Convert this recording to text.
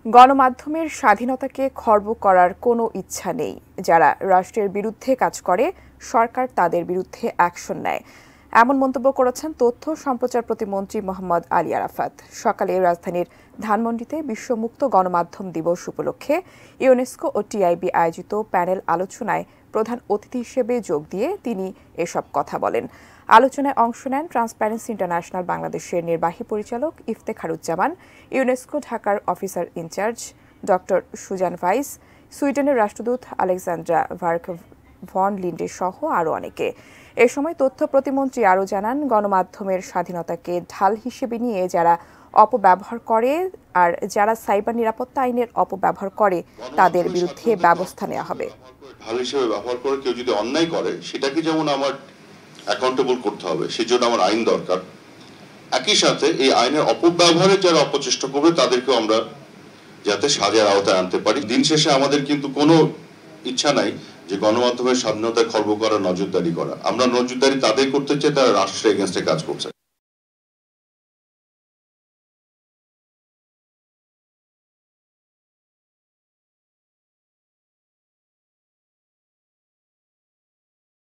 গণমাধ্যমের স্বাধীনতাকে খর্ব করার কোনো ইচ্ছা নেই। যারা রাষ্ট্রের বিরুদ্ধে কাজ করে সরকার তাদের বিরুদ্ধে অ্যাকশন নেয়, এমন মন্তব্য করেছেন তথ্য সম্প্রচার প্রতিমন্ত্রী মোহাম্মদ আলী আরাফাত। সকালে রাজধানীর ধানমন্ডিতে বিশ্ব মুক্ত গণমাধ্যম দিবস উপলক্ষে ইউনেস্কো ও টিআইবি আয়োজিত প্যানেল আলোচনায় প্রধান অতিথি হিসেবে যোগ দিয়ে তিনি এসব কথা বলেন। আলোচনায় অংশ নেন ট্রান্সপারেন্সি ইন্টারন্যাশনাল বাংলাদেশের নির্বাহী পরিচালক ইফতেখারুজ্জামান, ইউনেস্কো ঢাকার officer incharge doctor Susan Vize, সুইডেনের রাষ্ট্রদূত আলেকজান্ড্রা ভার্ক ভন লিন্ডে সহ আরও অনেকে। এ সময় তথ্য প্রতিমন্ত্রী আরও জানান, গণমাধ্যমের স্বাধীনতাকে ঢাল হিসেবে নিয়ে যারা অপব্যবহার করে আর যারা সাইবার নিরাপত্তা আইনের অপব্যবহার করে তাদের বিরুদ্ধে ব্যবস্থা নেওয়া হবে। ঢাল হিসেবে ব্যবহার করে কেউ যদি অন্যায় করে সেটাকে যেমন আমার অ্যাকাউন্টেবল করতে হবে, সেজন্য আমার আইন দরকার। একই সাথে এই আইনের অপব্যবহারের যারা অপচেষ্টা করবে তাদেরকেও আমরা যাতে সাজার আওতায় আনতে পারি। দিন শেষে আমাদের কিন্তু কোনো ইচ্ছা নাই যে গণমাধ্যমের স্বাধীনতা খর্ব করা, নজরদারি করা। আমরা নজরদারি তাদের করতে চাই তারা রাষ্ট্রের এগেইনস্টে কাজ করছে।